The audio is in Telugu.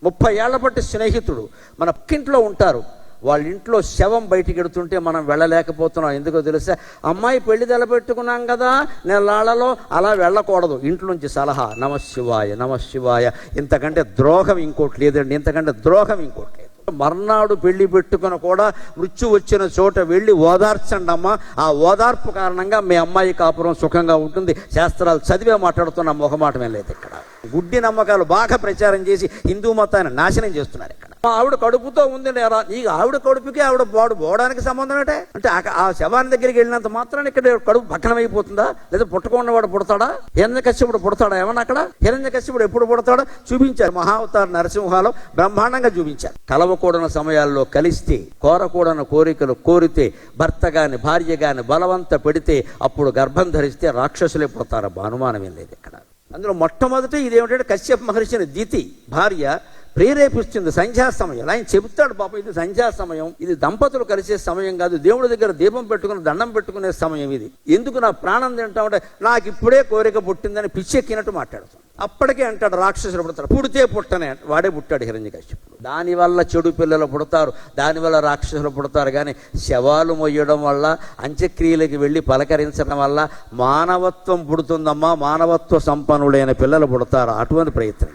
30 ఏళ్ల బట్టి స్నేహితుడు, మన పక్కింట్లో ఉంటారు. వాళ్ళ ఇంట్లో శవం బయటికి ఎడుతుంటే మనం వెళ్ళలేకపోతున్నాం. ఎందుకో తెలుసా? అమ్మాయి పెళ్లి తెలపెట్టుకున్నాం కదా, నెలాళ్లలో అలా వెళ్ళకూడదు. ఇంట్లోంచి సలహా, నమశివాయ నమశివాయ. ఇంతకంటే ద్రోహం ఇంకోటి లేదండి, ఇంతకంటే ద్రోహం ఇంకోటి లేదు. మర్నాడు పెళ్లి పెట్టుకుని కూడా మృత్యు వచ్చిన చోట వెళ్ళి ఓదార్చండి అమ్మా. ఆ ఓదార్పు కారణంగా మీ అమ్మాయి కాపురం సుఖంగా ఉంటుంది. శాస్త్రాలు చదివే మాట్లాడుతున్న మొహమాటమే లేదు. ఇక్కడ గుడ్డి నమ్మకాలు బాగా ప్రచారం చేసి హిందూ మతాన్ని నాశనం చేస్తున్నారు. ఇక్కడ ఆవిడ కడుపుతో ఉంది నేరా, నీకు ఆవిడ కడుపుకి ఆవిడ వాడు పోవడానికి సంబంధం ఏంటే? అంటే ఆ శవాన్ని దగ్గరికి వెళ్ళినంత మాత్రాన్ని ఇక్కడ కడుపు పక్కన అయిపోతుందా? లేదా పుట్టకున్నవాడు పుడతాడా? హిరణ్యకశ్యపుడు పుడతాడా? ఏమన్నా అక్కడ హిరణ్యకశ్యపుడు ఎప్పుడు పుడతాడో చూపించారు. మహావతార నరసింహాలో బ్రహ్మాండంగా చూపించారు. కలవకూడని సమయాల్లో కలిస్తే, కోరకూడని కోరికలు కోరితే, భర్త గాని భార్య గాని బలవంత పెడితే అప్పుడు గర్భం ధరిస్తే రాక్షసులే పుడతారు. అనుమానం ఏం లేదు ఇక్కడ. అందులో మొట్టమొదటి ఇదేమిటంటే కశ్యప మహర్షిని దితి భార్య ప్రేరేపిస్తుంది. సంధ్యా సమయం ఆయన చెబుతాడు, పాపం ఇది సంధ్యా సమయం, ఇది దంపతులు కలిసే సమయం కాదు, దేవుడి దగ్గర దీపం పెట్టుకుని దండం పెట్టుకునే సమయం ఇది. ఎందుకు నా ప్రాణం తింటామంటే నాకు ఇప్పుడే కోరిక పుట్టిందని పిచ్చెక్కినట్టు మాట్లాడుతాడు. అప్పటికే అంటాడు రాక్షసులు పుడతాడు. పుడితే పుట్టనే, వాడే పుట్టాడు హిరణ్యకశ్యపుడు. దానివల్ల చెడు పిల్లలు పుడతారు, దానివల్ల రాక్షసులు పుడతారు. కానీ శవాలు మొయ్యడం వల్ల, అంత్యక్రియలకు వెళ్ళి పలకరించడం వల్ల మానవత్వం పుడుతుందమ్మా. మానవత్వ సంపన్నులైన పిల్లలు పుడతారు. అటువంటి ప్రయత్నం